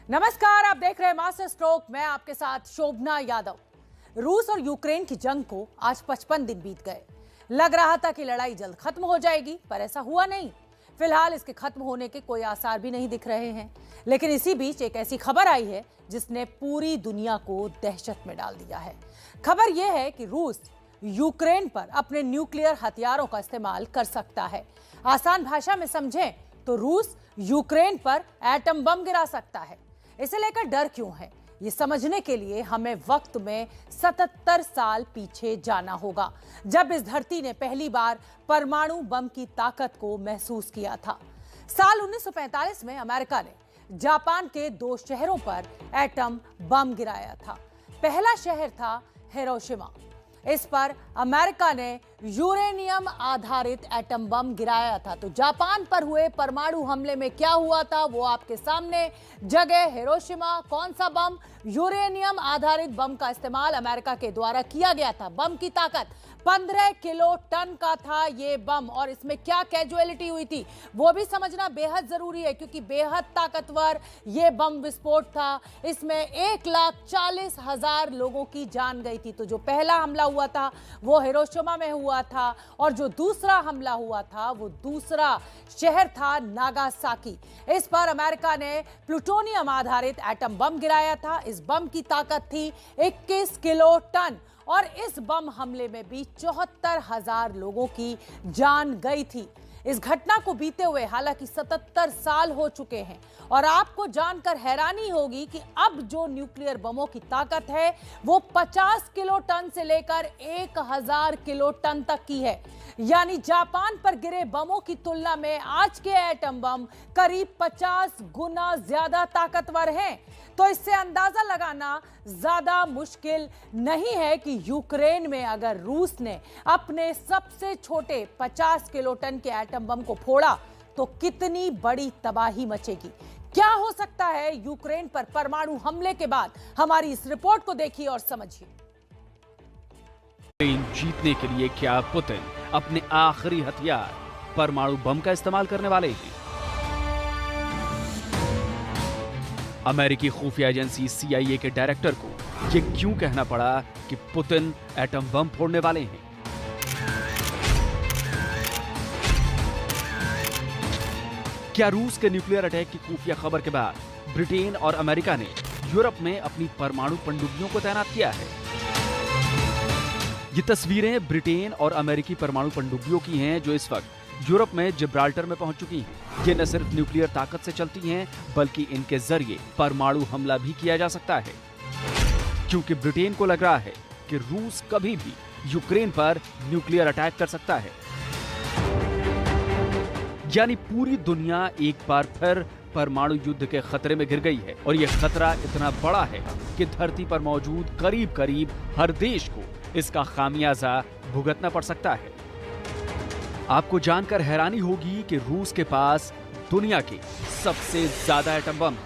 नमस्कार, आप देख रहे हैं मास्टर स्ट्रोक। मैं आपके साथ शोभना यादव। रूस और यूक्रेन की जंग को आज 55 दिन बीत गए। लग रहा था कि लड़ाई जल्द खत्म हो जाएगी, पर ऐसा हुआ नहीं। फिलहाल इसके खत्म होने के कोई आसार भी नहीं दिख रहे हैं। लेकिन इसी बीच एक ऐसी खबर आई है जिसने पूरी दुनिया को दहशत में डाल दिया है। खबर यह है कि रूस यूक्रेन पर अपने न्यूक्लियर हथियारों का इस्तेमाल कर सकता है। आसान भाषा में समझें तो रूस यूक्रेन पर एटम बम गिरा सकता है। इसे लेकर डर क्यों है, ये समझने के लिए हमें वक्त में 77 साल पीछे जाना होगा, जब इस धरती ने पहली बार परमाणु बम की ताकत को महसूस किया था। साल 1945 में अमेरिका ने जापान के 2 शहरों पर एटम बम गिराया था। पहला शहर था हिरोशिमा। इस पर अमेरिका ने यूरेनियम आधारित एटम बम गिराया था। तो जापान पर हुए परमाणु हमले में क्या हुआ था वो आपके सामने। जगह हिरोशिमा, कौन सा बम? यूरेनियम आधारित बम का इस्तेमाल अमेरिका के द्वारा किया गया था। बम की ताकत 15 किलो टन का था ये बम, और इसमें क्या कैजुअलिटी हुई थी वो भी समझना बेहद जरूरी है, क्योंकि बेहद ताकतवर ये बम विस्फोट था। इसमें 1,40,000 लोगों की जान गई थी। तो जो पहला हमला हुआ था वो हिरोशिमा में हुआ था, और जो दूसरा हमला हुआ था वो दूसरा शहर था नागासाकी। इस पर अमेरिका ने प्लूटोनियम आधारित एटम बम गिराया था। इस बम की ताकत थी 21 किलो टन, और इस बम हमले में भी 74,000 लोगों की जान गई थी। इस घटना को बीते हुए हालांकि 77 साल हो चुके हैं, और आपको जानकर हैरानी होगी कि अब जो न्यूक्लियर बमों की ताकत है वो 50 किलो टन से लेकर 1000 किलो टन तक की है। यानी जापान पर गिरे बमों की तुलना में आज के एटम बम करीब 50 गुना ज्यादा ताकतवर हैं। तो इससे अंदाजा लगाना ज्यादा मुश्किल नहीं है कि यूक्रेन में अगर रूस ने अपने सबसे छोटे 50 किलो टन के एटम बम को फोड़ा तो कितनी बड़ी तबाही मचेगी। क्या हो सकता है यूक्रेन पर परमाणु हमले के बाद? हमारी इस रिपोर्ट को देखिए और समझिए। जीतने के लिए क्या पुतिन अपने आखिरी हथियार परमाणु बम का इस्तेमाल करने वाले हैं? अमेरिकी खुफिया एजेंसी CIA के डायरेक्टर को यह क्यों कहना पड़ा कि पुतिन एटम बम फोड़ने वाले हैं? क्या रूस के न्यूक्लियर अटैक की खुफिया खबर के बाद ब्रिटेन और अमेरिका ने यूरोप में अपनी परमाणु पनडुब्बियों को तैनात किया है? ये तस्वीरें ब्रिटेन और अमेरिकी परमाणु पनडुब्बियों की हैं जो इस वक्त यूरोप में जिब्राल्टर में पहुंच चुकी हैं। ये न सिर्फ न्यूक्लियर ताकत से चलती हैं, बल्कि इनके जरिए परमाणु हमला भी किया जा सकता है, क्योंकि ब्रिटेन को लग रहा है कि रूस कभी भी यूक्रेन पर न्यूक्लियर अटैक कर सकता है। यानी पूरी दुनिया एक बार फिर परमाणु युद्ध के खतरे में घिर गई है, और यह खतरा इतना बड़ा है कि धरती पर मौजूद करीब करीब हर देश को इसका खामियाजा भुगतना पड़ सकता है। आपको जानकर हैरानी होगी कि रूस के पास दुनिया के सबसे ज्यादा एटम बम है।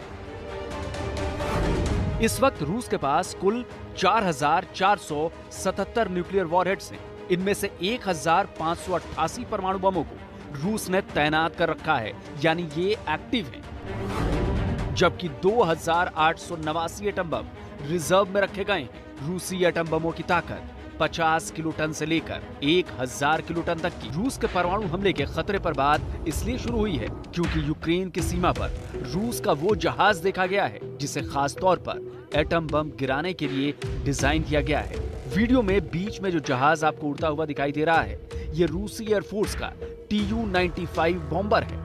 इस वक्त रूस के पास कुल 4,477 न्यूक्लियर वॉरहेड्स हैं। इनमें से 1,588 परमाणु बमों को रूस ने तैनात कर रखा है, यानी ये एक्टिव हैं, जबकि 2,889 एटम बम रिजर्व में रखे गए हैं। रूसी एटम बमों की ताकत 50 किलो टन से लेकर 1000 किलो टन तक की। रूस के परमाणु हमले के खतरे पर बात इसलिए शुरू हुई है क्योंकि यूक्रेन की सीमा पर रूस का वो जहाज देखा गया है जिसे खास तौर पर एटम बम गिराने के लिए डिजाइन किया गया है। वीडियो में बीच में जो जहाज आपको उड़ता हुआ दिखाई दे रहा है, ये रूसी एयरफोर्स का Tu-95 बॉम्बर है।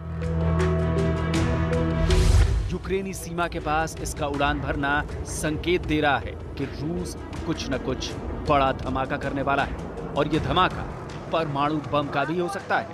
यूक्रेनी सीमा के पास इसका उड़ान भरना संकेत दे रहा है कि रूस कुछ न कुछ बड़ा धमाका करने वाला है, और यह धमाका परमाणु बम का भी हो सकता है।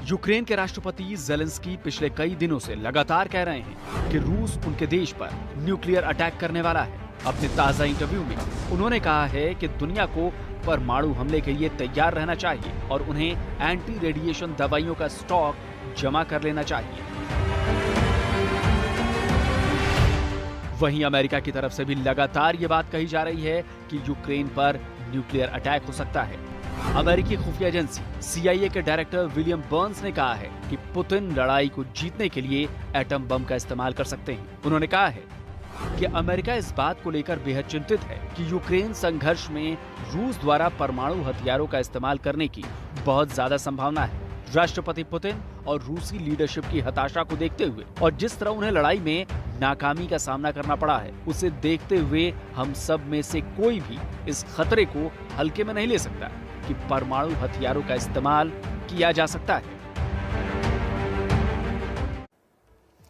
यूक्रेन के राष्ट्रपति ज़ेलेंस्की पिछले कई दिनों से लगातार कह रहे हैं कि रूस उनके देश पर न्यूक्लियर अटैक करने वाला है। अपने ताजा इंटरव्यू में उन्होंने कहा है कि दुनिया को परमाणु हमले के लिए तैयार रहना चाहिए और उन्हें एंटी रेडिएशन दवाइयों का स्टॉक जमा कर लेना चाहिए। वहीं अमेरिका की तरफ से भी लगातार ये बात कही जा रही है कि यूक्रेन पर न्यूक्लियर अटैक हो सकता है। अमेरिकी खुफिया एजेंसी CIA के डायरेक्टर विलियम बर्न्स ने कहा है कि पुतिन लड़ाई को जीतने के लिए एटम बम का इस्तेमाल कर सकते हैं। उन्होंने कहा है कि अमेरिका इस बात को लेकर बेहद चिंतित है कि यूक्रेन संघर्ष में रूस द्वारा परमाणु हथियारों का इस्तेमाल करने की बहुत ज्यादा संभावना है। राष्ट्रपति पुतिन और रूसी लीडरशिप की हताशा को देखते हुए और जिस तरह उन्हें लड़ाई में नाकामी का सामना करना पड़ा है, उसे देखते हुए हम सब में से कोई भी इस खतरे को हल्के में नहीं ले सकता कि परमाणु हथियारों का इस्तेमाल किया जा सकता है।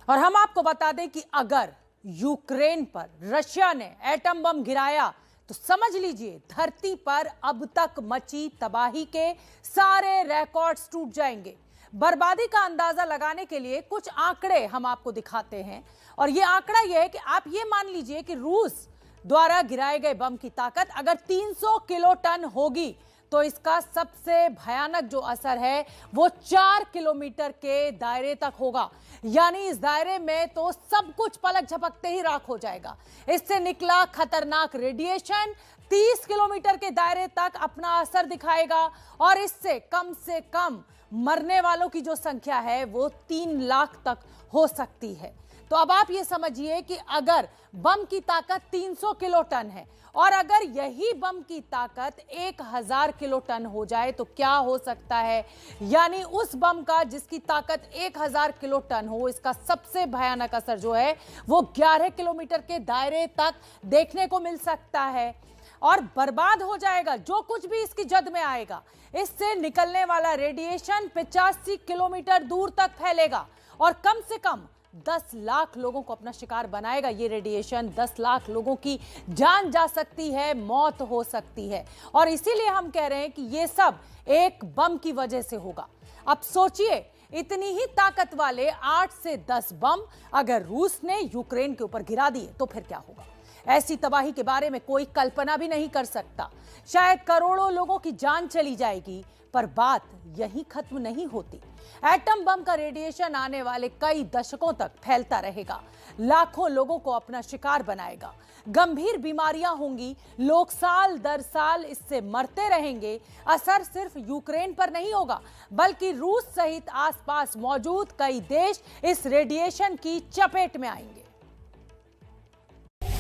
और हम आपको बता दें कि अगर यूक्रेन पर रशिया ने एटम बम गिराया तो समझ लीजिए धरती पर अब तक मची तबाही के सारे रिकॉर्ड्स टूट जाएंगे। बर्बादी का अंदाजा लगाने के लिए कुछ आंकड़े हम आपको दिखाते हैं और ये आंकड़ा यह है कि आप ये मान लीजिए कि रूस द्वारा गिराए गए बम की ताकत अगर 300 किलो टन होगी तो इसका सबसे भयानक जो असर है वो 4 किलोमीटर के दायरे तक होगा। यानी इस दायरे में तो सब कुछ पलक झपकते ही राख हो जाएगा। इससे निकला खतरनाक रेडिएशन 30 किलोमीटर के दायरे तक अपना असर दिखाएगा और इससे कम मरने वालों की जो संख्या है वो 3 लाख तक हो सकती है। तो अब आप ये समझिए कि अगर बम की ताकत 300 किलो टन है और अगर यही बम की ताकत 1000 किलो टन हो जाए तो क्या हो सकता है। यानी उस बम का जिसकी ताकत 1000 किलो टन हो, इसका सबसे भयानक असर जो है वो 11 किलोमीटर के दायरे तक देखने को मिल सकता है और बर्बाद हो जाएगा जो कुछ भी इसकी जद में आएगा। इससे निकलने वाला रेडिएशन 85 किलोमीटर दूर तक फैलेगा और कम से कम 10 लाख लोगों को अपना शिकार बनाएगा। ये रेडिएशन 10 लाख लोगों की जान जा सकती है, मौत हो सकती है और इसीलिए हम कह रहे हैं कि ये सब एक बम की वजह से होगा। अब सोचिए इतनी ही ताकत वाले 8 से 10 बम अगर रूस ने यूक्रेन के ऊपर गिरा दिए तो फिर क्या होगा। ऐसी तबाही के बारे में कोई कल्पना भी नहीं कर सकता। शायद करोड़ों लोगों की जान चली जाएगी, पर बात यहीं खत्म नहीं होती। एटम बम का रेडिएशन आने वाले कई दशकों तक फैलता रहेगा, लाखों लोगों को अपना शिकार बनाएगा, गंभीर बीमारियां होंगी, लोग साल दर साल इससे मरते रहेंगे। असर सिर्फ यूक्रेन पर नहीं होगा बल्कि रूस सहित आसपास मौजूद कई देश इस रेडिएशन की चपेट में आएंगे।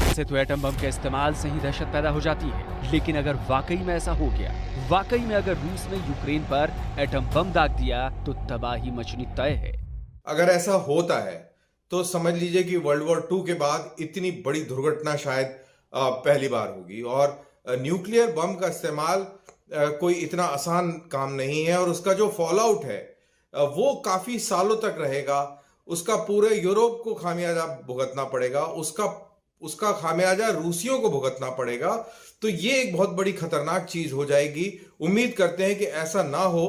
से तो एटम बम के इस्तेमाल से ही दहशत पैदा हो जाती है, लेकिन अगर वाकई में ऐसा हो गया, वाकई में अगर रूस ने यूक्रेन पर एटम बम दाग दिया तो तबाही मचनी तय है। अगर ऐसा होता है तो समझ लीजिए कि वर्ल्ड वॉर 2 के बाद इतनी बड़ी दुर्घटना शायद पहली बार होगी और न्यूक्लियर बम का इस्तेमाल कोई इतना आसान काम नहीं है और उसका जो फॉल आउट है वो काफी सालों तक रहेगा। उसका पूरे यूरोप को खामियाजा भुगतना पड़ेगा, उसका खामियाजा रूसियों को भुगतना पड़ेगा। तो ये एक बहुत बड़ी खतरनाक चीज हो जाएगी। उम्मीद करते हैं कि ऐसा ना हो।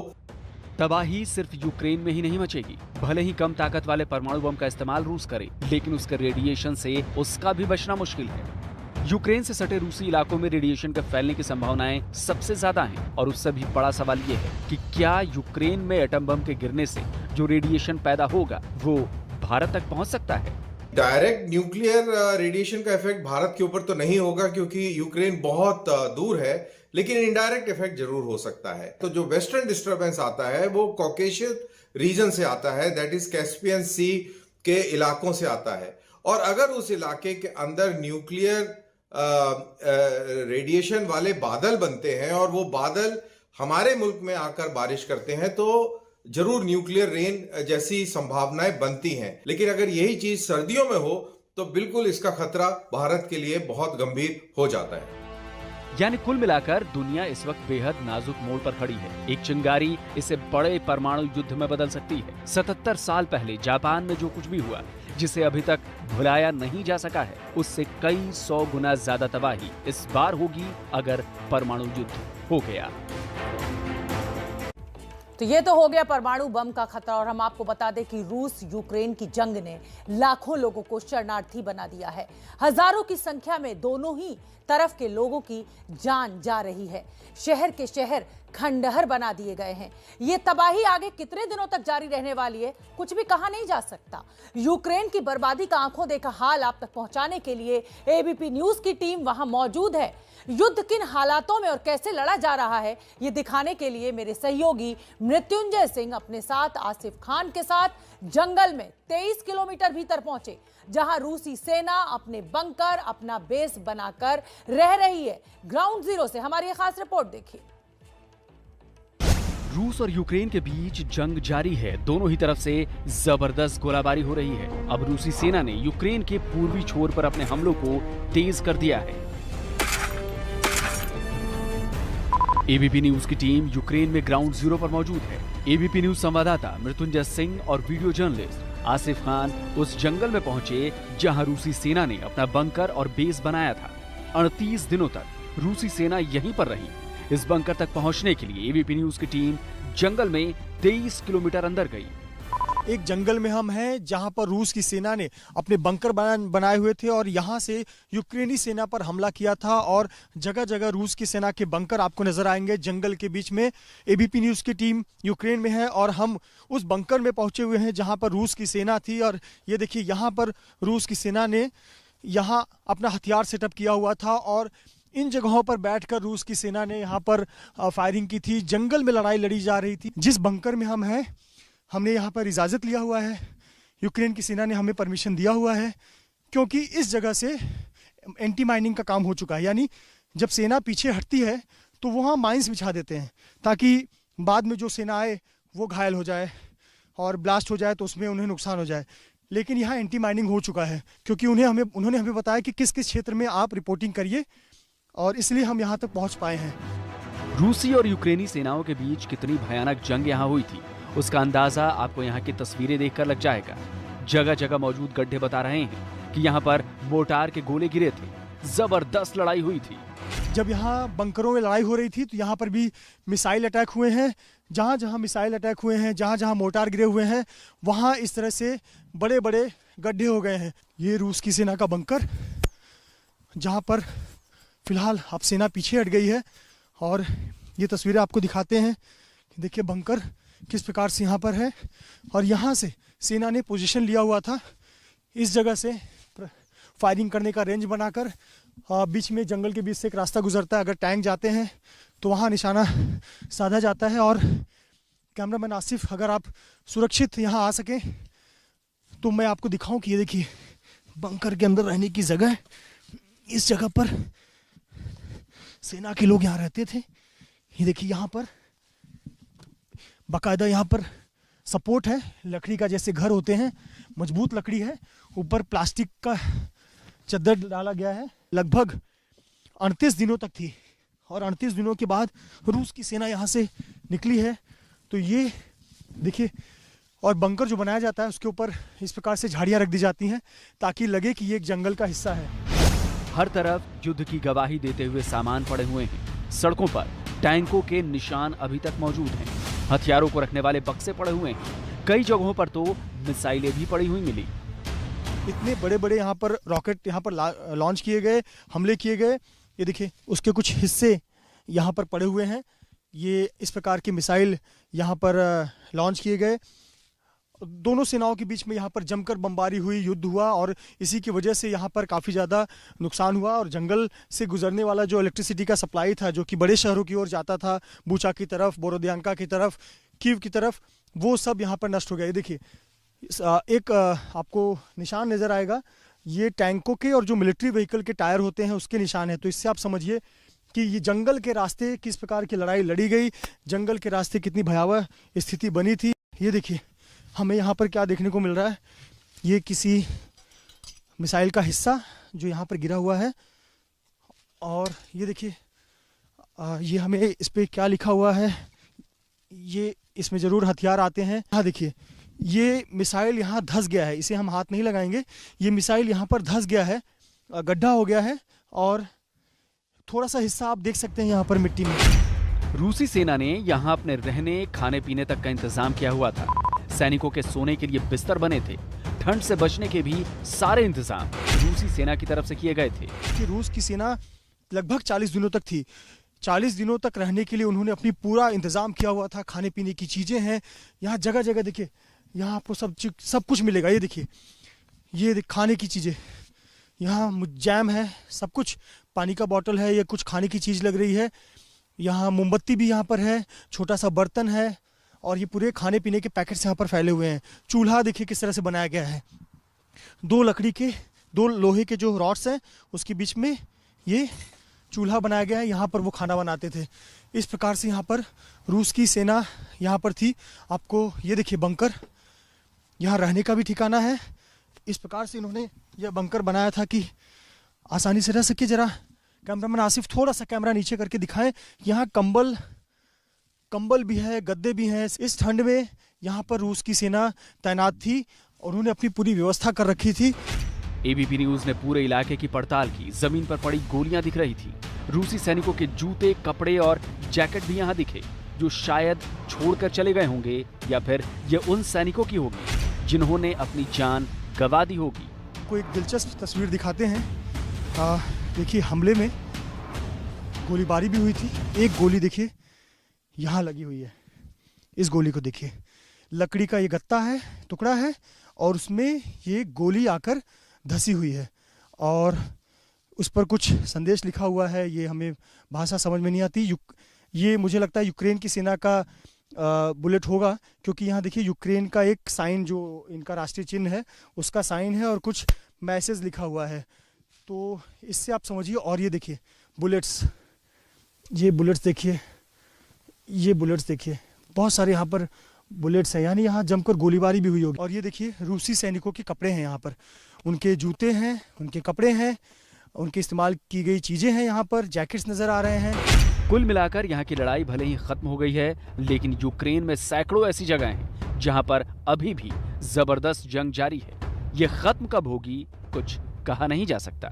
तबाही सिर्फ यूक्रेन में ही नहीं मचेगी। भले ही कम ताकत वाले परमाणु बम का इस्तेमाल रूस करे, लेकिन उसके रेडिएशन से उसका भी बचना मुश्किल है। यूक्रेन से सटे रूसी इलाकों में रेडिएशन के फैलने की संभावनाएं सबसे ज्यादा हैं और उससे भी बड़ा सवाल ये है कि क्या यूक्रेन में एटम बम के गिरने से जो रेडिएशन पैदा होगा वो भारत तक पहुंच सकता है। डायरेक्ट न्यूक्लियर रेडिएशन का इफेक्ट भारत के ऊपर तो नहीं होगा क्योंकि यूक्रेन बहुत दूर है, लेकिन इनडायरेक्ट इफेक्ट जरूर हो सकता है। तो जो वेस्टर्न डिस्टर्बेंस आता है वो कॉकेशियस रीजन से आता है, दैट इज कैस्पियन सी के इलाकों से आता है। और अगर उस इलाके के अंदर न्यूक्लियर रेडिएशन वाले बादल बनते हैं और वो बादल हमारे मुल्क में आकर बारिश करते हैं तो जरूर न्यूक्लियर रेन जैसी संभावनाएं बनती हैं। लेकिन अगर यही चीज सर्दियों में हो तो बिल्कुल इसका खतरा भारत के लिए बहुत गंभीर हो जाता है। यानी कुल मिलाकर दुनिया इस वक्त बेहद नाजुक मोड़ पर खड़ी है। एक चिंगारी इसे बड़े परमाणु युद्ध में बदल सकती है। 77 साल पहले जापान में जो कुछ भी हुआ, जिसे अभी तक भुलाया नहीं जा सका है, उससे कई 100 गुना ज्यादा तबाही इस बार होगी अगर परमाणु युद्ध हो गया। तो ये तो हो गया परमाणु बम का खतरा और हम आपको बता दें कि रूस यूक्रेन की जंग ने लाखों लोगों को शरणार्थी बना दिया है। हजारों की संख्या में दोनों ही तरफ के लोगों की जान जा रही है। शहर के शहर खंडहर बना दिए गए हैं। ये तबाही आगे कितने दिनों तक जारी रहने वाली है कुछ भी कहा नहीं जा सकता। यूक्रेन की बर्बादी का आंखों देखा हाल आप तक पहुंचाने के लिए एबीपी न्यूज की टीम वहां मौजूद है। युद्ध किन हालातों में और कैसे लड़ा जा रहा है, ये दिखाने के लिए मेरे सहयोगी मृत्युंजय सिंह अपने साथ आसिफ खान के साथ जंगल में 23 किलोमीटर भीतर पहुंचे, जहां रूसी सेना अपने बंकर, अपना बेस बनाकर रह रही है। ग्राउंड जीरो से हमारी ये खास रिपोर्ट देखिए। रूस और यूक्रेन के बीच जंग जारी है। दोनों ही तरफ से जबरदस्त गोलाबारी हो रही है। अब रूसी सेना ने यूक्रेन के पूर्वी छोर पर अपने हमलों को तेज कर दिया है। एबीपी न्यूज की टीम यूक्रेन में ग्राउंड जीरो पर मौजूद है। एबीपी न्यूज संवाददाता मृत्युंजय सिंह और वीडियो जर्नलिस्ट आसिफ खान उस जंगल में पहुंचे जहां रूसी सेना ने अपना बंकर और बेस बनाया था। 38 दिनों तक रूसी सेना यहीं पर रही। इस बंकर तक पहुंचने के लिए एबीपी न्यूज की टीम जंगल में 23 किलोमीटर अंदर गई। एक जंगल में हम हैं जहां पर रूस की सेना ने अपने बंकर बनाए हुए थे और यहां से यूक्रेनी सेना पर हमला किया था और जगह जगह रूस की सेना के बंकर आपको नजर आएंगे जंगल के बीच में। एबीपी न्यूज़ की टीम यूक्रेन में है और हम उस बंकर में पहुंचे हुए हैं जहां पर रूस की सेना थी। और ये देखिए, यहाँ पर रूस की सेना ने यहाँ अपना हथियार सेटअप किया हुआ था और इन जगहों पर बैठकर रूस की सेना ने यहाँ पर फायरिंग की थी। जंगल में लड़ाई लड़ी जा रही थी। जिस बंकर में हम हैं, हमने यहाँ पर इजाज़त लिया हुआ है। यूक्रेन की सेना ने हमें परमिशन दिया हुआ है क्योंकि इस जगह से एंटी माइनिंग का काम हो चुका है। यानी जब सेना पीछे हटती है तो वहाँ माइंस बिछा देते हैं ताकि बाद में जो सेना आए वो घायल हो जाए और ब्लास्ट हो जाए तो उसमें उन्हें नुकसान हो जाए। लेकिन यहाँ एंटी माइनिंग हो चुका है क्योंकि उन्होंने हमें बताया कि किस किस क्षेत्र में आप रिपोर्टिंग करिए और इसलिए हम यहाँ तक पहुँच पाए हैं। रूसी और यूक्रेनी सेनाओं के बीच कितनी भयानक जंग यहाँ हुई थी उसका अंदाजा आपको यहाँ की तस्वीरें देखकर लग जाएगा। जगह जगह मौजूद गड्ढे बता रहे हैं कि यहाँ पर मोर्टार के गोले गिरे थे। जबरदस्त लड़ाई हुई थी। जब यहाँ बंकरों में लड़ाई हो रही थी तो यहाँ पर भी मिसाइल अटैक हुए हैं। जहाँ जहाँ मिसाइल अटैक हुए हैं, जहाँ जहाँ मोर्टार गिरे हुए हैं, वहाँ इस तरह से बड़े बड़े गड्ढे हो गए हैं। ये रूस की सेना का बंकर जहाँ पर फिलहाल अब सेना पीछे हट गई है और ये तस्वीरें आपको दिखाते हैं। देखिए बंकर किस प्रकार से यहाँ पर है और यहाँ से सेना ने पोजीशन लिया हुआ था। इस जगह से फायरिंग करने का रेंज बनाकर बीच में जंगल के बीच से एक रास्ता गुजरता है। अगर टैंक जाते हैं तो वहाँ निशाना साधा जाता है। और कैमरामैन आसिफ, अगर आप सुरक्षित यहाँ आ सकें तो मैं आपको दिखाऊं कि ये देखिए बंकर के अंदर रहने की जगह। इस जगह पर सेना के लोग यहाँ रहते थे। ये देखिए, यहाँ पर बाकायदा यहाँ पर सपोर्ट है, लकड़ी का जैसे घर होते हैं, मजबूत लकड़ी है। ऊपर प्लास्टिक का चद्दर डाला गया है। लगभग 38 दिनों तक थी और 38 दिनों के बाद रूस की सेना यहाँ से निकली है। तो ये देखिए, और बंकर जो बनाया जाता है उसके ऊपर इस प्रकार से झाड़ियाँ रख दी जाती हैं ताकि लगे कि ये एक जंगल का हिस्सा है। हर तरफ युद्ध की गवाही देते हुए सामान पड़े हुए हैं। सड़कों पर टैंकों के निशान अभी तक मौजूद हैं। हथियारों को रखने वाले बक्से पड़े हुए हैं। कई जगहों पर तो मिसाइलें भी पड़ी हुई मिली। इतने बड़े बड़े यहाँ पर रॉकेट यहाँ पर लॉन्च किए गए, हमले किए गए। ये देखिए, उसके कुछ हिस्से यहाँ पर पड़े हुए हैं। ये इस प्रकार की मिसाइल यहाँ पर लॉन्च किए गए। दोनों सेनाओं के बीच में यहाँ पर जमकर बमबारी हुई, युद्ध हुआ और इसी की वजह से यहाँ पर काफ़ी ज़्यादा नुकसान हुआ। और जंगल से गुजरने वाला जो इलेक्ट्रिसिटी का सप्लाई था, जो कि बड़े शहरों की ओर जाता था, बूचा की तरफ, बोरोदियांका की तरफ, कीव की तरफ, वो सब यहाँ पर नष्ट हो गया। ये देखिए, एक आपको निशान नज़र आएगा, ये टैंकों के और जो मिलिट्री व्हीकल के टायर होते हैं उसके निशान है। तो इससे आप समझिए कि ये जंगल के रास्ते किस प्रकार की लड़ाई लड़ी गई, जंगल के रास्ते कितनी भयावह स्थिति बनी थी। ये देखिए, हमें यहाँ पर क्या देखने को मिल रहा है, ये किसी मिसाइल का हिस्सा जो यहाँ पर गिरा हुआ है। और ये देखिए, ये हमें इस पर क्या लिखा हुआ है, ये इसमें ज़रूर हथियार आते हैं। हाँ देखिए, ये मिसाइल यहाँ धंस गया है, इसे हम हाथ नहीं लगाएंगे। ये मिसाइल यहाँ पर धंस गया है, गड्ढा हो गया है और थोड़ा सा हिस्सा आप देख सकते हैं यहाँ पर मिट्टी में। रूसी सेना ने यहाँ अपने रहने खाने पीने तक का इंतजाम किया हुआ था। सैनिकों के सोने के लिए बिस्तर बने थे। ठंड से बचने के भी सारे इंतजाम रूसी सेना की तरफ से किए गए थे। कि रूस की सेना लगभग 40 दिनों तक थी। 40 दिनों तक रहने के लिए उन्होंने अपनी पूरा इंतजाम किया हुआ था। खाने पीने की चीज़ें हैं यहाँ, जगह जगह देखिए, यहाँ आपको सब कुछ मिलेगा। ये देखिए, ये खाने की चीज़ें, यहाँ जैम है, सब कुछ, पानी का बॉटल है, ये कुछ खाने की चीज़ लग रही है। यहाँ मोमबत्ती भी यहाँ पर है, छोटा सा बर्तन है और ये पूरे खाने पीने के पैकेट्स यहाँ पर फैले हुए हैं। चूल्हा देखिए किस तरह से बनाया गया है। दो लोहे के जो रॉड्स हैं उसके बीच में ये चूल्हा बनाया गया है। यहाँ पर वो खाना बनाते थे। इस प्रकार से यहाँ पर रूस की सेना यहाँ पर थी। आपको ये देखिए बंकर, यहाँ रहने का भी ठिकाना है। इस प्रकार से इन्होंने यह बंकर बनाया था कि आसानी से रह सके। जरा कैमरामैन आसिफ थोड़ा सा कैमरा नीचे करके दिखाएं। यहाँ कंबल भी है, गद्दे भी हैं। इस ठंड में यहाँ पर रूस की सेना तैनात थी और उन्होंने अपनी पूरी व्यवस्था कर रखी थी। एबीपी न्यूज ने पूरे इलाके की पड़ताल की। जमीन पर पड़ी गोलियां दिख रही थी। रूसी सैनिकों के जूते, कपड़े और जैकेट भी यहाँ दिखे, जो शायद छोड़कर चले गए होंगे या फिर ये उन सैनिकों की होगी जिन्होंने अपनी जान गंवा दी होगी। कोई एक दिलचस्प तस्वीर दिखाते हैं। देखिए हमले में गोलीबारी भी हुई थी। एक गोली देखिए यहाँ लगी हुई है। इस गोली को देखिए, लकड़ी का ये गत्ता है, टुकड़ा है और उसमें ये गोली आकर धसी हुई है और उस पर कुछ संदेश लिखा हुआ है। ये हमें भाषा समझ में नहीं आती। ये मुझे लगता है यूक्रेन की सेना का बुलेट होगा, क्योंकि यहाँ देखिए यूक्रेन का एक साइन, जो इनका राष्ट्रीय चिन्ह है, उसका साइन है और कुछ मैसेज लिखा हुआ है। तो इससे आप समझिए। और ये देखिए बुलेट्स, ये बुलेट्स देखिए, बहुत सारे यहाँ पर बुलेट्स हैं, यानी यहाँ जमकर गोलीबारी भी हुई होगी। और ये देखिए रूसी सैनिकों के कपड़े हैं, यहाँ पर उनके जूते हैं, उनके कपड़े हैं, उनके इस्तेमाल की गई चीज़ें हैं। यहाँ पर जैकेट्स नज़र आ रहे हैं। कुल मिलाकर यहाँ की लड़ाई भले ही खत्म हो गई है, लेकिन यूक्रेन में सैकड़ों ऐसी जगहें हैं जहाँ पर अभी भी जबरदस्त जंग जारी है। ये खत्म कब होगी कुछ कहा नहीं जा सकता।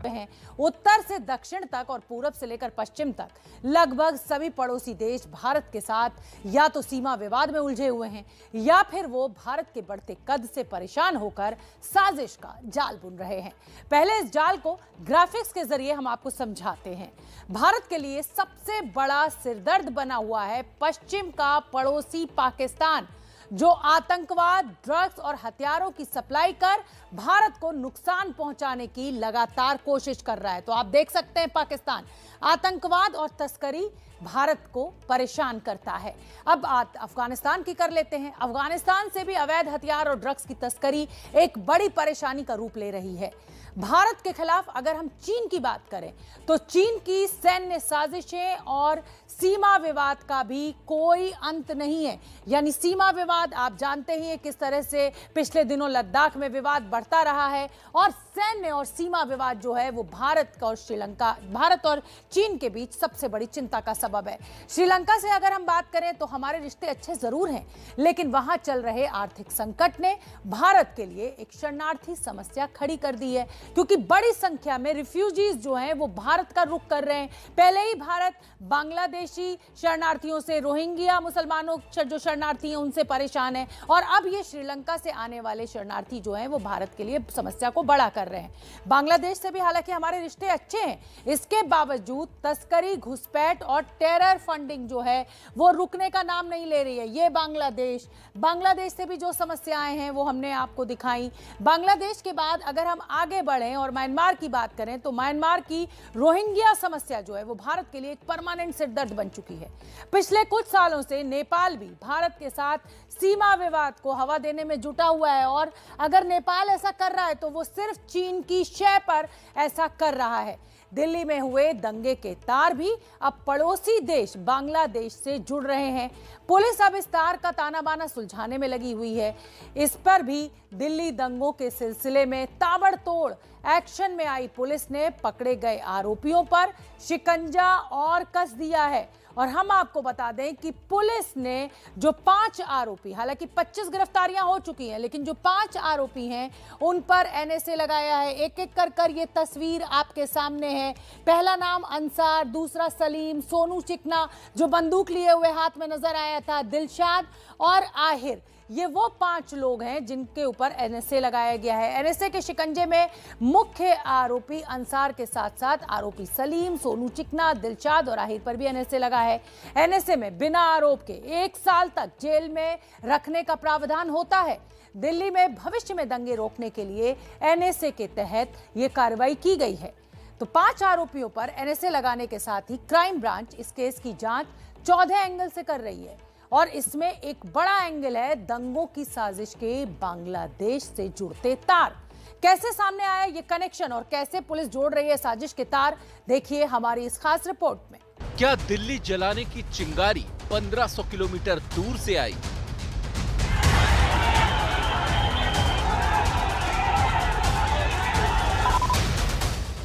उत्तर से दक्षिण तक और पूरब से लेकर पश्चिम तक लगभग सभी पड़ोसी देश भारत के साथ या तो सीमा विवाद में उलझे हुए हैं या फिर वो भारत के बढ़ते कद से परेशान होकर साजिश का जाल बुन रहे हैं। पहले इस जाल को ग्राफिक्स के जरिए हम आपको समझाते हैं। भारत के लिए सबसे बड़ा सिरदर्द बना हुआ है पश्चिम का पड़ोसी पाकिस्तान, जो आतंकवाद, ड्रग्स और हथियारों की सप्लाई कर भारत को नुकसान पहुंचाने की लगातार कोशिश कर रहा है। तो आप देख सकते हैं पाकिस्तान आतंकवाद और तस्करी भारत को परेशान करता है। अब अफगानिस्तान की कर लेते हैं। अफगानिस्तान से भी अवैध हथियार और ड्रग्स की तस्करी एक बड़ी परेशानी का रूप ले रही है। भारत के खिलाफ अगर हम चीन की बात करें तो चीन की सैन्य साजिशें और सीमा विवाद का भी कोई अंत नहीं है। यानी सीमा विवाद आप जानते ही हैं किस तरह से पिछले दिनों लद्दाख में विवाद बढ़ता रहा है और सैन्य और सीमा विवाद जो है वो भारत और चीन के बीच सबसे बड़ी चिंता का सबब है। श्रीलंका से अगर हम बात करें तो हमारे रिश्ते अच्छे जरूर हैं, लेकिन वहां चल रहे आर्थिक संकट ने भारत के लिए एक शरणार्थी समस्या खड़ी कर दी है, क्योंकि बड़ी संख्या में रिफ्यूजीज जो हैं वो भारत का रुख कर रहे हैं। पहले ही भारत बांग्लादेशी शरणार्थियों से, रोहिंग्या मुसलमानों जो शरणार्थी हैं उनसे परेशान है और अब ये श्रीलंका से आने वाले शरणार्थी जो हैं वो भारत के लिए समस्या को बड़ा कर रहे हैं। बांग्लादेश से भी हालांकि हमारे रिश्ते अच्छे हैं, इसके बावजूद तस्करी, घुसपैठ और टेरर फंडिंग जो है वो रुकने का नाम नहीं ले रही है। ये बांग्लादेश से भी जो समस्याएं हैं वो हमने आपको दिखाई। बांग्लादेश के बाद अगर हम आगे बढ़ें और म्यांमार की बात करें तो म्यांमार की रोहिंग्या समस्या जो है वो भारत के लिए एक परमानेंट सिरदर्द बन चुकी है। पिछले कुछ सालों से नेपाल भी भारत के साथ सीमा विवाद को हवा देने में जुटा हुआ है और अगर नेपाल ऐसा कर रहा है तो वो सिर्फ चीन की शय पर ऐसा कर रहा है। दिल्ली में हुए दंगे के तार भी अब पड़ोसी देश बांग्लादेश से जुड़ रहे हैं। पुलिस अब इस तार का ताना बाना सुलझाने में लगी हुई है। इस पर भी दिल्ली दंगों के सिलसिले में ताबड़तोड़ एक्शन में आई पुलिस ने पकड़े गए आरोपियों पर शिकंजा और कस दिया है। और हम आपको बता दें कि पुलिस ने जो 5 आरोपी, हालांकि 25 गिरफ्तारियां हो चुकी हैं, लेकिन जो 5 आरोपी हैं उन पर एनएसए लगाया है। एक एक कर ये तस्वीर आपके सामने है। पहला नाम अंसार, दूसरा सलीम, सोनू चिकना जो बंदूक लिए हुए हाथ में नजर आया था, दिलशाद और आहिर, ये वो 5 लोग हैं जिनके ऊपर एनएसए लगाया गया है। एनएसए के शिकंजे में मुख्य आरोपी अंसार के साथ साथ आरोपी सलीम, सोनू चिकना, दिलशाद और आहिर पर भी एनएसए लगा है। एनएसए में बिना आरोप के 1 साल तक जेल में रखने का प्रावधान होता है। दिल्ली में भविष्य में दंगे रोकने के लिए एनएसए के तहत यह कार्रवाई की गई है। तो 5 आरोपियों पर एनएसए लगाने के साथ ही क्राइम ब्रांच इस केस की जांच 14 एंगल से कर रही है और इसमें एक बड़ा एंगल है दंगों की साजिश के बांग्लादेश से जुड़ते तार। कैसे सामने आया ये कनेक्शन और कैसे पुलिस जोड़ रही है साजिश के तार, देखिए हमारी इस खास रिपोर्ट में। क्या दिल्ली जलाने की चिंगारी 1500 किलोमीटर दूर से आई?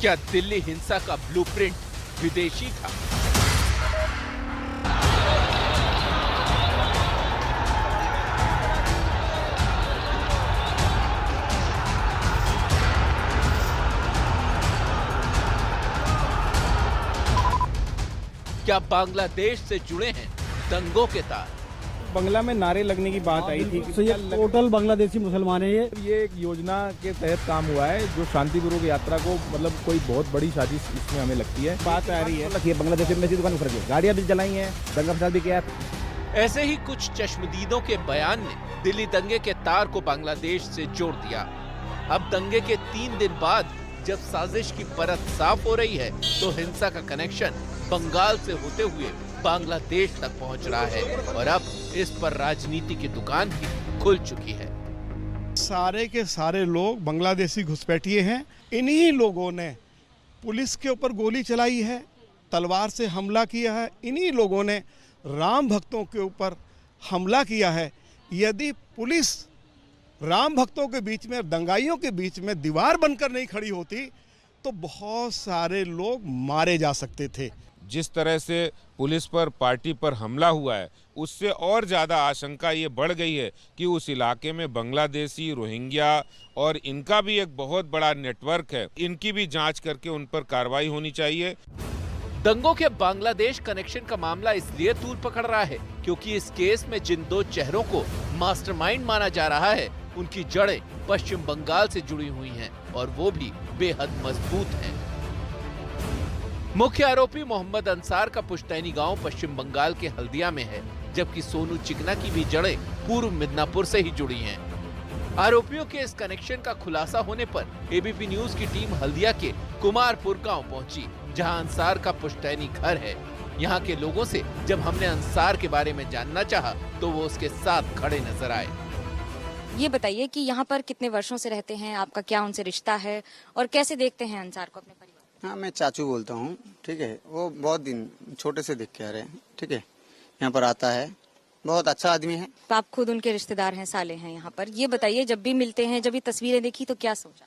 क्या दिल्ली हिंसा का ब्लूप्रिंट विदेशी था? क्या बांग्लादेश से जुड़े हैं दंगों के तार? बंगला में नारे लगने की बात आई थी। तो ये टोटल बांग्लादेशी मुसलमान है। ये एक योजना के तहत काम हुआ है जो शांतिपूर्वक यात्रा को मतलब कोई बहुत बड़ी साजिश इसमें हमें लगती है। बात आ रही है बांग्लादेश में दुकान पर गाड़ियां भी जलाई हैं, दंगा फसाद भी किया है। ऐसे ही कुछ चश्मदीदों के बयान ने दिल्ली दंगे के तार को बांग्लादेश से जोड़ दिया। अब दंगे के 3 दिन बाद जब साजिश की परत साफ हो रही है तो हिंसा का कनेक्शन बंगाल से होते हुए बांग्लादेश तक पहुंच रहा है और अब इस पर राजनीति की दुकान भी खुल चुकी है। सारे के सारे लोग बांग्लादेशी घुसपैठिए हैं। इन्हीं लोगों ने पुलिस के ऊपर गोली चलाई है, तलवार से हमला किया है। इन्हीं लोगों ने राम भक्तों के ऊपर हमला किया है। यदि पुलिस राम भक्तों के बीच में, दंगाइयों के बीच में दीवार बनकर नहीं खड़ी होती तो बहुत सारे लोग मारे जा सकते थे। जिस तरह से पुलिस पर, पार्टी पर हमला हुआ है उससे और ज़्यादा आशंका ये बढ़ गई है कि उस इलाके में बांग्लादेशी, रोहिंग्या और इनका भी एक बहुत बड़ा नेटवर्क है। इनकी भी जांच करके उन पर कार्रवाई होनी चाहिए। दंगों के बांग्लादेश कनेक्शन का मामला इसलिए तूल पकड़ रहा है क्योंकि इस केस में जिन 2 चेहरों को मास्टरमाइंड माना जा रहा है उनकी जड़ें पश्चिम बंगाल से जुड़ी हुई हैं और वो भी बेहद मजबूत हैं। मुख्य आरोपी मोहम्मद अंसार का पुश्तैनी गांव पश्चिम बंगाल के हल्दिया में है, जबकि सोनू चिकना की भी जड़ें पूर्व मिदनापुर से ही जुड़ी हैं। आरोपियों के इस कनेक्शन का खुलासा होने पर एबीपी न्यूज की टीम हल्दिया के कुमारपुर गांव पहुंची, जहां अंसार का पुश्तैनी घर है। यहां के लोगों से जब हमने अंसार के बारे में जानना चाहा तो वो उसके साथ खड़े नजर आए। ये बताइए कि यहाँ पर कितने वर्षों से रहते हैं, आपका क्या उनसे रिश्ता है और कैसे देखते हैं अंसार को अपने परिवार? हाँ, मैं चाचू बोलता हूँ, ठीक है। वो बहुत दिन छोटे से देख के आ रहे हैं, ठीक है। यहाँ पर आता है, बहुत अच्छा आदमी है। तो आप खुद उनके रिश्तेदार हैं, साले हैं यहाँ पर। ये बताइए, जब भी मिलते हैं, जब ये तस्वीरें देखी तो क्या सोचा?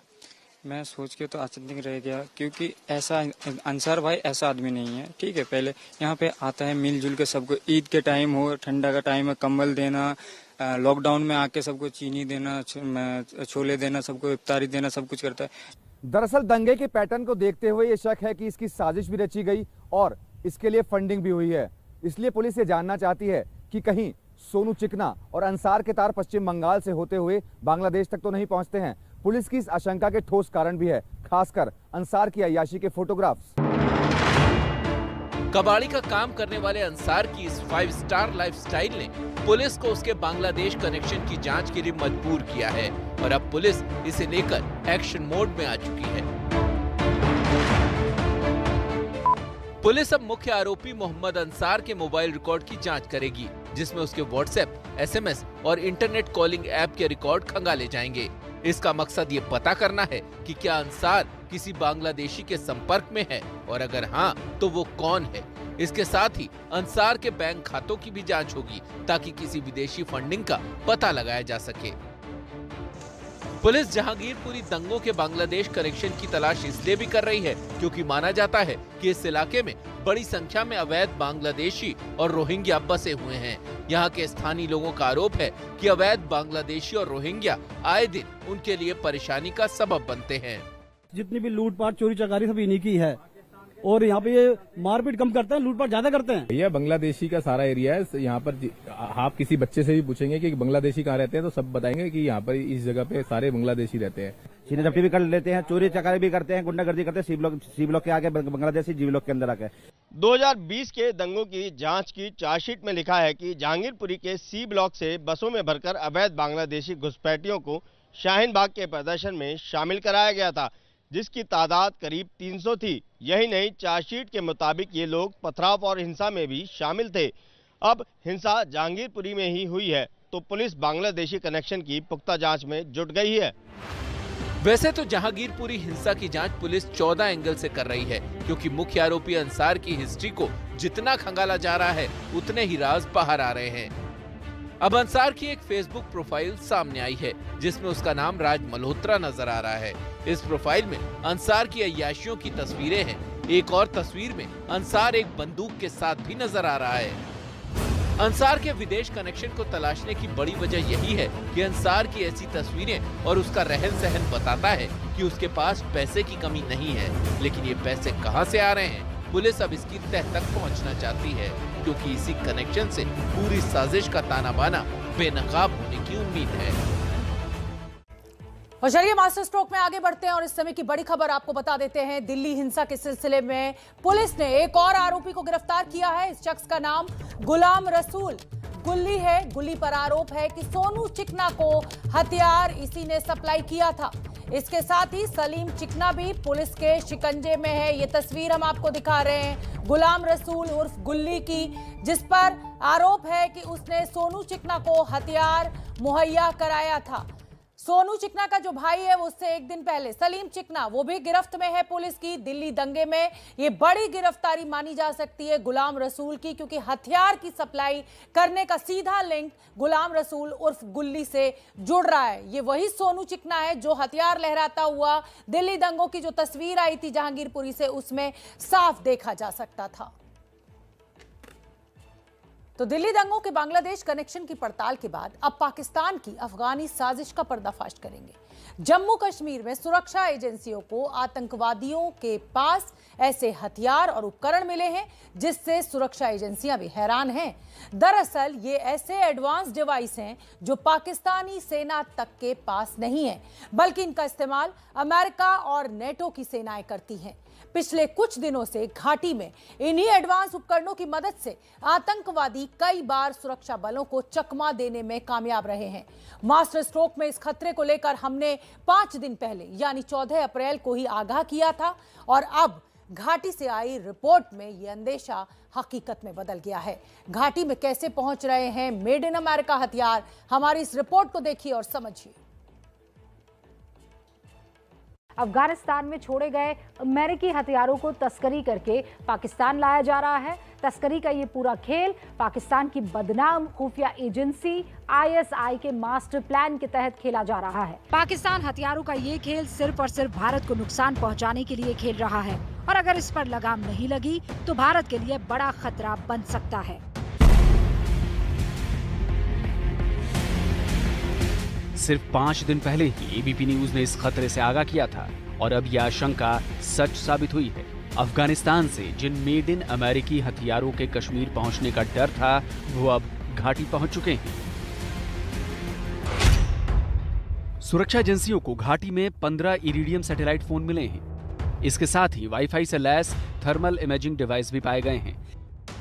मैं सोच के तो आश्चर्य रह गया क्योंकि ऐसा अंसार भाई ऐसा आदमी नहीं है, ठीक है। पहले यहाँ पे आता है मिलजुल के सबको, ईद के टाइम हो, ठंडा का टाइम है, कंबल देना, लॉकडाउन में आके सबको चीनी देना, छोले देना, सबको इफ्तारी देना, सब कुछ करता है। दरअसल दंगे के पैटर्न को देखते हुए ये शक है कि इसकी साजिश भी रची गई और इसके लिए फंडिंग भी हुई है। इसलिए पुलिस ये जानना चाहती है कि कहीं सोनू चिकना और अंसार के तार पश्चिम बंगाल से होते हुए बांग्लादेश तक तो नहीं पहुंचते हैं। पुलिस की इस आशंका के ठोस कारण भी है, खासकर अंसार की अय्याशी के फोटोग्राफ्स। कबाड़ी का काम करने वाले अंसार की इस 5 स्टार लाइफस्टाइल ने पुलिस को उसके बांग्लादेश कनेक्शन की जांच के लिए मजबूर किया है और अब पुलिस इसे लेकर एक्शन मोड में आ चुकी है। पुलिस अब मुख्य आरोपी मोहम्मद अंसार के मोबाइल रिकॉर्ड की जांच करेगी, जिसमें उसके व्हाट्सएप, एसएमएस और इंटरनेट कॉलिंग ऐप के रिकॉर्ड खंगाले जाएंगे। इसका मकसद ये पता करना है कि क्या अंसार किसी बांग्लादेशी के संपर्क में है और अगर हाँ तो वो कौन है। इसके साथ ही अंसार के बैंक खातों की भी जांच होगी ताकि किसी विदेशी फंडिंग का पता लगाया जा सके। पुलिस जहांगीरपुरी दंगों के बांग्लादेश कनेक्शन की तलाश इसलिए भी कर रही है क्योंकि माना जाता है कि इस इलाके में बड़ी संख्या में अवैध बांग्लादेशी और रोहिंग्या बसे हुए हैं। यहाँ के स्थानीय लोगों का आरोप है कि अवैध बांग्लादेशी और रोहिंग्या आए दिन उनके लिए परेशानी का सबब बनते हैं। जितनी भी लूटपाट, चोरी चकारी सब इन्हीं की है और यहाँ पे ये मारपीट कम करते हैं, लूटपाट ज्यादा करते हैं। यह बांग्लादेशी का सारा एरिया है। यहाँ पर आप किसी बच्चे से भी पूछेंगे कि बांग्लादेशी कहाँ रहते हैं तो सब बताएंगे कि यहाँ पर इस जगह पे सारे बांग्लादेशी रहते हैं। सीने झपटी भी कर लेते हैं, चोरी चकारी भी करते हैं, गुंडागर्दी करते हैं। सी ब्लॉक के आगे बांग्लादेशी, जी ब्लॉक के अंदर आके 2020 के दंगों की जांच की चार्जशीट में लिखा है कि जहांगीरपुरी के सी ब्लॉक से बसों में भरकर अवैध बांग्लादेशी घुसपैठियों को शाहीन बाग के प्रदर्शन में शामिल कराया गया था, जिसकी तादाद करीब 300 थी। यही नहीं, चार्जशीट के मुताबिक ये लोग पथराव और हिंसा में भी शामिल थे। अब हिंसा जहांगीरपुरी में ही हुई है तो पुलिस बांग्लादेशी कनेक्शन की पुख्ता जांच में जुट गई है। वैसे तो जहांगीरपुरी हिंसा की जांच पुलिस 14 एंगल से कर रही है, क्योंकि मुख्य आरोपी अंसार की हिस्ट्री को जितना खंगाला जा रहा है उतने ही राज बाहर आ रहे हैं। अब अंसार की एक फेसबुक प्रोफाइल सामने आई है जिसमें उसका नाम राज मल्होत्रा नजर आ रहा है। इस प्रोफाइल में अंसार की अय्याशियों की तस्वीरें हैं। एक और तस्वीर में अंसार एक बंदूक के साथ भी नजर आ रहा है। अंसार के विदेश कनेक्शन को तलाशने की बड़ी वजह यही है कि अंसार की ऐसी तस्वीरें और उसका रहन सहन बताता है कि उसके पास पैसे की कमी नहीं है। लेकिन ये पैसे कहां से आ रहे हैं, पुलिस अब इसकी तह तक पहुंचना चाहती है, क्योंकि इसी कनेक्शन से पूरी साजिश का ताना बाना बेनकाब होने की उम्मीद है। और चलिए मास्टर स्ट्रोक में आगे बढ़ते हैं और इस समय की बड़ी खबर आपको बता देते हैं। दिल्ली हिंसा के सिलसिले में पुलिस ने एक और आरोपी को गिरफ्तार किया है। इस शख्स का नाम गुलाम रसूल गुल्ली है। गुल्ली पर आरोप है कि सोनू चिकना को हथियार इसी ने सप्लाई किया था। इसके साथ ही सलीम चिकना भी पुलिस के शिकंजे में है। ये तस्वीर हम आपको दिखा रहे हैं गुलाम रसूल उर्फ गुल्ली की, जिस पर आरोप है कि उसने सोनू चिकना को हथियार मुहैया कराया था। सोनू चिकना का जो भाई है वो उससे एक दिन पहले सलीम चिकना वो भी गिरफ्त में है पुलिस की। दिल्ली दंगे में ये बड़ी गिरफ्तारी मानी जा सकती है गुलाम रसूल की, क्योंकि हथियार की सप्लाई करने का सीधा लिंक गुलाम रसूल उर्फ गुल्ली से जुड़ रहा है। ये वही सोनू चिकना है जो हथियार लहराता हुआ दिल्ली दंगों की जो तस्वीर आई थी जहांगीरपुरी से, उसमें साफ देखा जा सकता था। तो दिल्ली दंगों के बांग्लादेश कनेक्शन की पड़ताल के बाद अब पाकिस्तान की अफगानी साजिश का पर्दाफाश करेंगे। जम्मू कश्मीर में सुरक्षा एजेंसियों को आतंकवादियों के पास ऐसे हथियार और उपकरण मिले हैं जिससे सुरक्षा एजेंसियां भी हैरान हैं। दरअसल ये ऐसे एडवांस डिवाइस हैं जो पाकिस्तानी सेना तक के पास नहीं है, बल्कि इनका इस्तेमाल अमेरिका और नेटो की सेनाएं करती हैं। पिछले कुछ दिनों से घाटी में इन्हीं एडवांस उपकरणों की मदद से आतंकवादी कई बार सुरक्षा बलों को चकमा देने में कामयाब रहे हैं। मास्टर स्ट्रोक में इस खतरे को लेकर हमने 5 दिन पहले यानी 14 अप्रैल को ही आगाह किया था और अब घाटी से आई रिपोर्ट में यह अंदेशा हकीकत में बदल गया है। घाटी में कैसे पहुंच रहे हैं मेड इन अमेरिका हथियार, हमारी इस रिपोर्ट को देखिए और समझिए। अफगानिस्तान में छोड़े गए अमेरिकी हथियारों को तस्करी करके पाकिस्तान लाया जा रहा है। तस्करी का ये पूरा खेल पाकिस्तान की बदनाम खुफिया एजेंसी ISI के मास्टर प्लान के तहत खेला जा रहा है। पाकिस्तान हथियारों का ये खेल सिर्फ और सिर्फ भारत को नुकसान पहुंचाने के लिए खेल रहा है और अगर इस पर लगाम नहीं लगी तो भारत के लिए बड़ा खतरा बन सकता है। सिर्फ 5 दिन पहले ही ABP न्यूज ने इस खतरे से आगाह किया था और अब यह आशंका सच साबित हुई है। अफगानिस्तान से जिन मेड इन अमेरिकी हथियारों के कश्मीर पहुंचने का डर था वो अब घाटी पहुंच चुके हैं। सुरक्षा एजेंसियों को घाटी में 15 इरिडियम सैटेलाइट फोन मिले हैं। इसके साथ ही वाईफाई से लैस थर्मल इमेजिंग डिवाइस भी पाए गए हैं।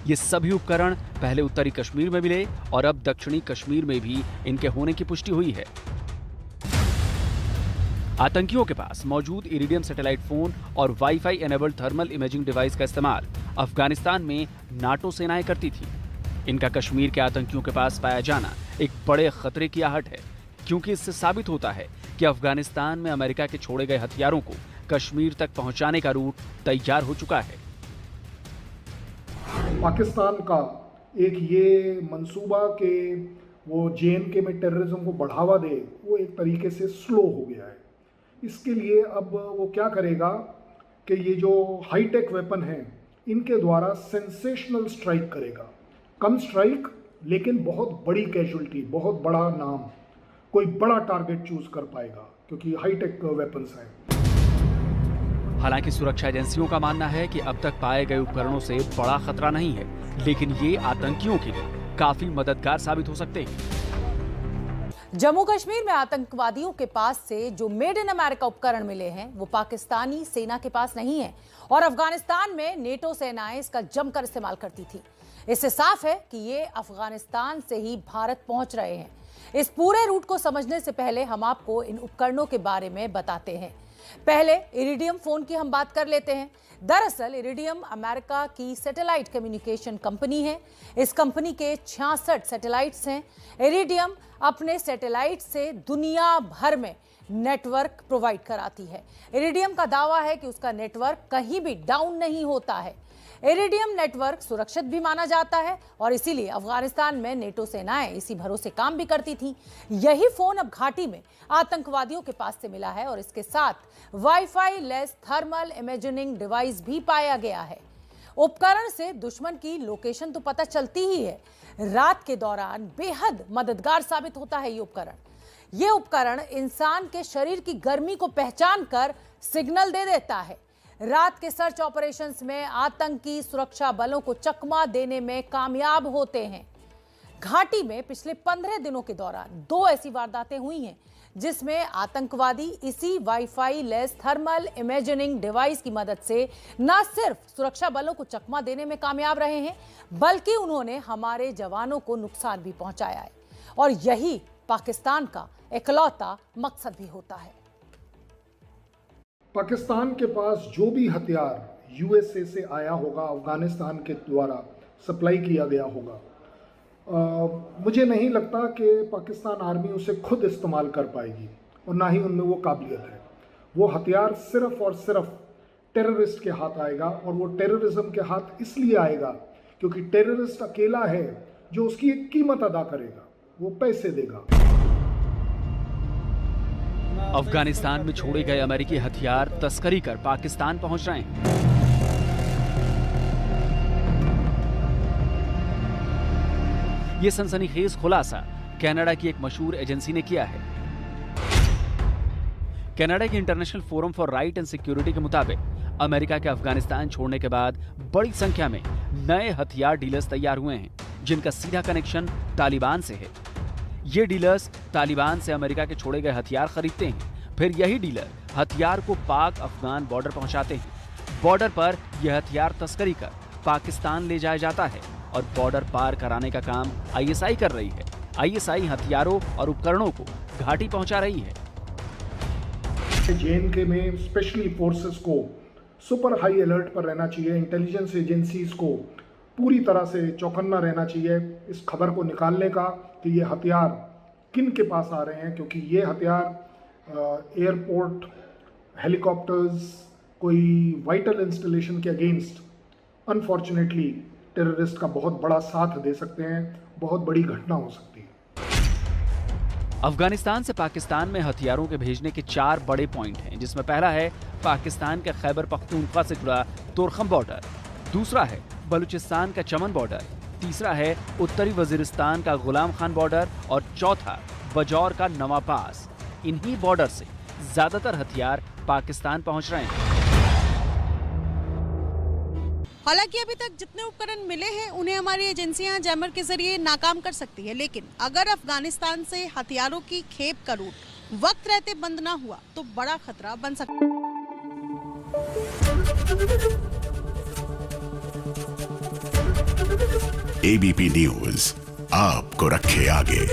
ये सभी उपकरण पहले उत्तरी कश्मीर में मिले और अब दक्षिणी कश्मीर में भी इनके होने की पुष्टि हुई है। आतंकियों के पास मौजूद इरिडियम सैटेलाइट फोन और wifi enabled thermal imaging device का इस्तेमाल अफगानिस्तान में नाटो सेनाएं करती थी। इनका कश्मीर के आतंकियों के पास पाया जाना एक बड़े खतरे की आहट है, क्योंकि इससे साबित होता है कि अफगानिस्तान में अमेरिका के छोड़े गए हथियारों को कश्मीर तक पहुंचाने का रूट तैयार हो चुका है। पाकिस्तान का एक ये मंसूबा के वो JNK में टेररिज्म को बढ़ावा दे, वो एक तरीके से स्लो हो गया है। इसके लिए अब वो क्या करेगा कि ये जो हाईटेक वेपन हैं इनके द्वारा सेंसेशनल स्ट्राइक करेगा। कम स्ट्राइक लेकिन बहुत बड़ी कैजुअल्टी, बहुत बड़ा नाम, कोई बड़ा टारगेट चूज कर पाएगा क्योंकि हाईटेक वेपन्स हैं। हालांकि सुरक्षा एजेंसियों का मानना है कि अब तक पाए गए उपकरणों से बड़ा खतरा नहीं है, लेकिन ये आतंकियों के लिए काफी मददगार साबित हो सकते हैं। जम्मू कश्मीर में आतंकवादियों के पास से जो मेड इन अमेरिका उपकरण मिले हैं वो पाकिस्तानी सेना के पास नहीं है और अफगानिस्तान में नेटो सेनाएं इसका जमकर इस्तेमाल करती थी। इससे साफ है कि ये अफगानिस्तान से ही भारत पहुंच रहे हैं। इस पूरे रूट को समझने से पहले हम आपको इन उपकरणों के बारे में बताते हैं। पहले इरिडियम फोन की हम बात कर लेते हैं। दरअसल इरिडियम अमेरिका की सैटेलाइट कम्युनिकेशन कंपनी है। इस कंपनी के 66 सैटेलाइट्स हैं। इरिडियम अपने सैटेलाइट से दुनिया भर में नेटवर्क प्रोवाइड कराती है। इरिडियम का दावा है कि उसका नेटवर्क कहीं भी डाउन नहीं होता है। इरिडियम नेटवर्क सुरक्षित भी माना जाता है और इसीलिए अफगानिस्तान में नेटो सेनाएं इसी भरोसे काम भी करती थीं। यही फोन अब घाटी में आतंकवादियों के पास से मिला है और इसके साथ wifi less thermal imaging device भी पाया गया है। उपकरण से दुश्मन की लोकेशन तो पता चलती ही है, रात के दौरान बेहद मददगार साबित होता है ये उपकरण इंसान के शरीर की गर्मी को पहचान कर सिग्नल दे देता है। रात के सर्च ऑपरेशंस में आतंकी सुरक्षा बलों को चकमा देने में कामयाब होते हैं। घाटी में पिछले 15 दिनों के दौरान 2 ऐसी वारदातें हुई हैं जिसमें आतंकवादी इसी wifi less thermal imaging device की मदद से न सिर्फ सुरक्षा बलों को चकमा देने में कामयाब रहे हैं, बल्कि उन्होंने हमारे जवानों को नुकसान भी पहुंचाया है और यही पाकिस्तान का इकलौता मकसद भी होता है। पाकिस्तान के पास जो भी हथियार यूएसए से आया होगा, अफगानिस्तान के द्वारा सप्लाई किया गया होगा, मुझे नहीं लगता कि पाकिस्तान आर्मी उसे खुद इस्तेमाल कर पाएगी और ना ही उनमें वो काबिलियत है। वो हथियार सिर्फ और सिर्फ टेररिस्ट के हाथ आएगा और वो टेररिज्म के हाथ इसलिए आएगा क्योंकि टेररिस्ट अकेला है जो उसकी एक कीमत अदा करेगा, वो पैसे देगा। अफगानिस्तान में छोड़े गए अमेरिकी हथियार तस्करी कर पाकिस्तान पहुंच रहे हैं। ये सनसनीखेज खुलासा कनाडा की एक मशहूर एजेंसी ने किया है। कनाडा के international forum for right and security के मुताबिक अमेरिका के अफगानिस्तान छोड़ने के बाद बड़ी संख्या में नए हथियार डीलर्स तैयार हुए हैं जिनका सीधा कनेक्शन तालिबान से है। ये डीलर्स तालिबान से अमेरिका के छोड़े गए हथियार खरीदते हैं, फिर यही डीलर हथियार को पाक अफगान बॉर्डर पहुंचाते हैं। बॉर्डर पर यह हथियार तस्करी कर पाकिस्तान ले जाया जाता है और बॉर्डर पार कराने का काम आईएसआई कर रही है। आईएसआई हथियारों और उपकरणों को घाटी पहुंचा रही है। जेएनके में स्पेशली फोर्सेस को सुपर हाई अलर्ट पर रहना चाहिए। इंटेलिजेंस एजेंसीज को पूरी तरह से चौकन्ना रहना चाहिए इस खबर को निकालने का कि ये हथियार किन के पास आ रहे हैं, क्योंकि ये हथियार एयरपोर्ट, हेलीकॉप्टर्स, कोई वाइटल इंस्टॉलेशन के अगेंस्ट अनफॉर्चुनेटली टेररिस्ट का बहुत बड़ा साथ दे सकते हैं, बहुत बड़ी घटना हो सकती है। अफगानिस्तान से पाकिस्तान में हथियारों के भेजने के 4 बड़े पॉइंट हैं, जिसमें पहला है पाकिस्तान के खैबर पख्तूनख्वा से जुड़ा तुरखम बॉर्डर, दूसरा है बलूचिस्तान का चमन बॉर्डर, तीसरा है उत्तरी वजीरिस्तान का गुलाम खान बॉर्डर और चौथा बजौर का नवा पास। इन्हीं बॉर्डर से ज्यादातर हथियार पाकिस्तान पहुंच रहे हैं। हालांकि अभी तक जितने उपकरण मिले हैं उन्हें हमारी एजेंसियां जैमर के जरिए नाकाम कर सकती है, लेकिन अगर अफगानिस्तान से हथियारों की खेप का रूट वक्त रहते बंद ना हुआ तो बड़ा खतरा बन सकता है। एबीपी न्यूज आपको रखे आगे।